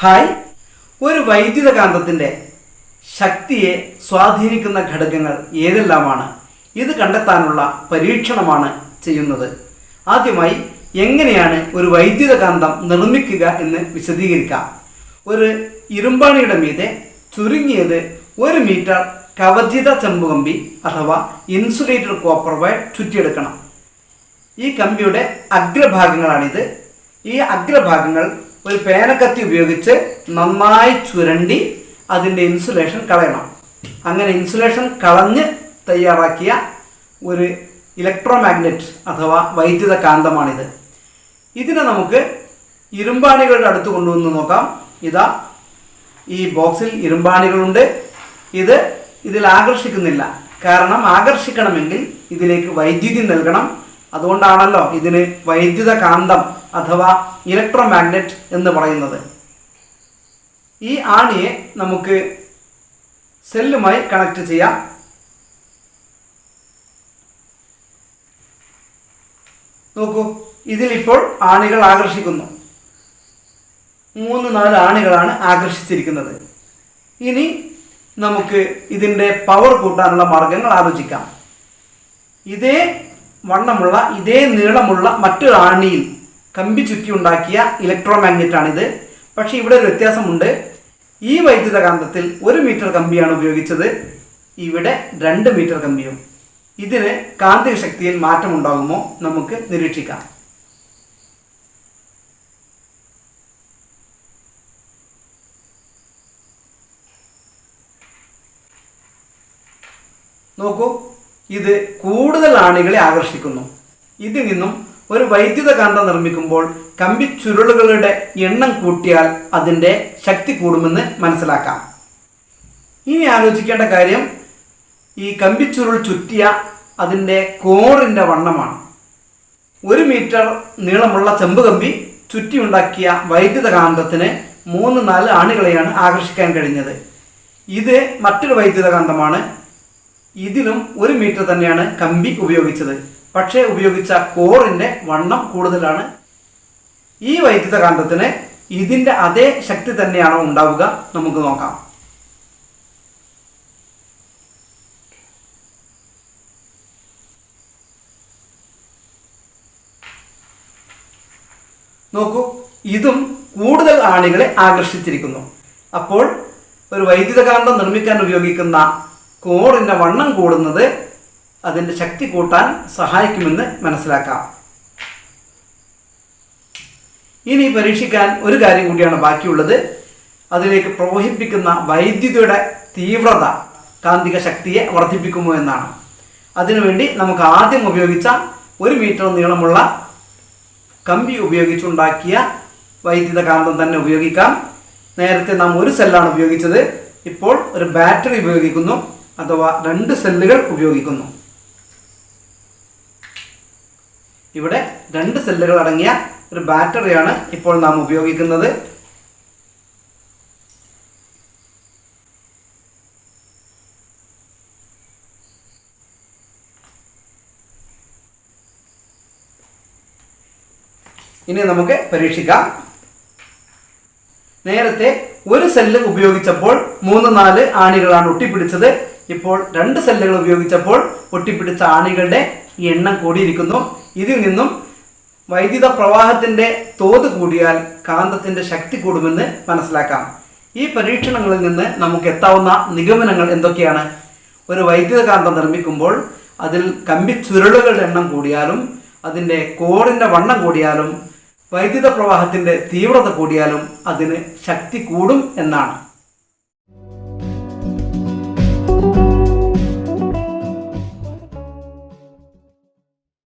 Hi, ഒരു വൈദ്യുതകാന്തത്തിൻ്റെ ശക്തിയെ സ്വാധീനിക്കുന്ന ഘടകങ്ങൾ ഏതെല്ലാമാണ്? ഇത് കണ്ടെത്താനുള്ള പരീക്ഷണമാണ് ചെയ്യുന്നത്. ആദ്യമായി എങ്ങനെയാണ് ഒരു വൈദ്യുതകാന്തം നിർമ്മിക്കുക എന്ന് വിശദീകരിക്കാം. ഒരു ഇരുമ്പാണിയുടെ മീതെ ചുരുങ്ങിയത് 1 മീറ്റർ കവചിത ചെമ്പുകമ്പി അഥവാ ഇൻസുലേറ്റഡ് കോപ്പർ വയർ ചുറ്റിയെടുക്കണം. ഈ കമ്പിയുടെ അഗ്രഭാഗങ്ങളാണിത്. ഈ അഗ്രഭാഗങ്ങൾ ഒരു പേനക്കത്തി ഉപയോഗിച്ച് നന്നായി ചുരണ്ടി അതിൻ്റെ ഇൻസുലേഷൻ കളയണം. അങ്ങനെ ഇൻസുലേഷൻ കളഞ്ഞ് തയ്യാറാക്കിയ ഒരു ഇലക്ട്രോമാഗ്നറ്റ് അഥവാ വൈദ്യുത കാന്തമാണിത്. ഇതിനെ നമുക്ക് ഇരുമ്പാണികളുടെ അടുത്ത് കൊണ്ടുവന്ന് നോക്കാം. ഇതാ ഈ ബോക്സിൽ ഇരുമ്പാണികളുണ്ട്. ഇതിൽ ആകർഷിക്കുന്നില്ല. കാരണം ആകർഷിക്കണമെങ്കിൽ ഇതിലേക്ക് വൈദ്യുതി നൽകണം. അതുകൊണ്ടാണല്ലോ ഇതിന് വൈദ്യുത കാന്തം അഥവാ ഇലക്ട്രോമാഗ്നറ്റ് എന്ന് പറയുന്നത്. ഈ ആണിയെ നമുക്ക് സെല്ലുമായി കണക്ട് ചെയ്യാം. നോക്കൂ, ഇതിലിപ്പോൾ ആണികൾ ആകർഷിക്കുന്നു. 3-4 ആണികളാണ് ആകർഷിച്ചിരിക്കുന്നത്. ഇനി നമുക്ക് ഇതിൻ്റെ പവർ കൂട്ടാനുള്ള മാർഗങ്ങൾ ആലോചിക്കാം. ഇതേ വണ്ണമുള്ള ഇതേ നീളമുള്ള മറ്റൊരു ആണിയിൽ കമ്പി ചുറ്റി ഉണ്ടാക്കിയ ഇലക്ട്രോമാഗ്നറ്റാണിത്. പക്ഷേ ഇവിടെ ഒരു വ്യത്യാസമുണ്ട്. ഈ വൈദ്യുതകാന്തത്തിൽ 1 മീറ്റർ കമ്പിയാണ് ഉപയോഗിച്ചത്, ഇവിടെ 2 മീറ്റർ കമ്പിയും. ഇതിന് കാന്തിക ശക്തിയിൽ മാറ്റമുണ്ടാകുമോ നമുക്ക് നിരീക്ഷിക്കാം. നോക്കൂ, ഇത് കൂടുതൽ ആണികളെ ആകർഷിക്കുന്നു. ഇതിൽ നിന്നും ഒരു വൈദ്യുതകാന്തം നിർമ്മിക്കുമ്പോൾ കമ്പി ചുരുളുകളുടെ എണ്ണം കൂട്ടിയാൽ അതിൻ്റെ ശക്തി കൂടുമെന്ന് മനസ്സിലാക്കാം. ഇനി ആലോചിക്കേണ്ട കാര്യം ഈ കമ്പിച്ചുരുൾ ചുറ്റിയ അതിൻ്റെ കോറിൻ്റെ വണ്ണമാണ്. 1 മീറ്റർ നീളമുള്ള ചെമ്പുകമ്പി ചുറ്റിയുണ്ടാക്കിയ വൈദ്യുതകാന്തത്തിന് 3-4 ആണികളെയാണ് ആകർഷിക്കാൻ കഴിഞ്ഞത്. ഇത് മറ്റൊരു വൈദ്യുതകാന്തമാണ്. ഇതിലും 1 മീറ്റർ തന്നെയാണ് കമ്പി ഉപയോഗിച്ചത്. പക്ഷേ ഉപയോഗിച്ച കോറിൻ്റെ വണ്ണം കൂടുതലാണ്. ഈ വൈദ്യുതകാന്തത്തിന് ഇതിൻ്റെ അതേ ശക്തി തന്നെയാണോ ഉണ്ടാവുക? നമുക്ക് നോക്കാം. നോക്കൂ, ഇതും കൂടുതൽ ആണികളെ ആകർഷിച്ചിരിക്കുന്നു. അപ്പോൾ ഒരു വൈദ്യുതകാന്തം നിർമ്മിക്കാൻ ഉപയോഗിക്കുന്ന കോറിൻ്റെ വണ്ണം കൂടുന്നത് അതിൻ്റെ ശക്തി കൂട്ടാൻ സഹായിക്കുമെന്ന് മനസ്സിലാക്കാം. ഇനി പരീക്ഷിക്കാൻ ഒരു കാര്യം കൂടിയാണ് ബാക്കിയുള്ളത്. അതിലേക്ക് പ്രവഹിപ്പിക്കുന്ന വൈദ്യുതിയുടെ തീവ്രത കാന്തിക ശക്തിയെ വർദ്ധിപ്പിക്കുമോ എന്നാണ്. അതിനുവേണ്ടി നമുക്ക് ആദ്യം ഉപയോഗിച്ച 1 മീറ്റർ നീളമുള്ള കമ്പി ഉപയോഗിച്ചുണ്ടാക്കിയ വൈദ്യുതകാന്തം തന്നെ ഉപയോഗിക്കാം. നേരത്തെ നാം 1 സെല്ലാണ് ഉപയോഗിച്ചത്. ഇപ്പോൾ ഒരു ബാറ്ററി ഉപയോഗിക്കുന്നു, അഥവാ 2 സെല്ലുകൾ ഉപയോഗിക്കുന്നു. ഇവിടെ 2 സെല്ലുകൾ അടങ്ങിയ ഒരു ബാറ്ററിയാണ് ഇപ്പോൾ നാം ഉപയോഗിക്കുന്നത്. ഇനി നമുക്ക് പരീക്ഷിക്കാം. നേരത്തെ 1 സെല്ല് ഉപയോഗിച്ചപ്പോൾ 3-4 ആണികളാണ് ഒട്ടിപ്പിടിച്ചത്. ഇപ്പോൾ 2 സെല്ലുകൾ ഉപയോഗിച്ചപ്പോൾ ഒട്ടിപ്പിടിച്ച ആണികളുടെ എണ്ണം കൂടിയിരിക്കുന്നു. ഇതിൽ നിന്നും വൈദ്യുത പ്രവാഹത്തിൻ്റെ തോത് കൂടിയാൽ കാന്തത്തിൻ്റെ ശക്തി കൂടുമെന്ന് മനസ്സിലാക്കാം. ഈ പരീക്ഷണങ്ങളിൽ നിന്ന് നമുക്ക് എത്താവുന്ന നിഗമനങ്ങൾ എന്തൊക്കെയാണ്? ഒരു വൈദ്യുതകാന്തം നിർമ്മിക്കുമ്പോൾ അതിൽ കമ്പി ചുരുളുകളുടെ എണ്ണം കൂടിയാലും അതിൻ്റെ കോറിൻ്റെ വണ്ണം കൂടിയാലും വൈദ്യുത പ്രവാഹത്തിൻ്റെ തീവ്രത കൂടിയാലും അതിന് ശക്തി കൂടും എന്നാണ്.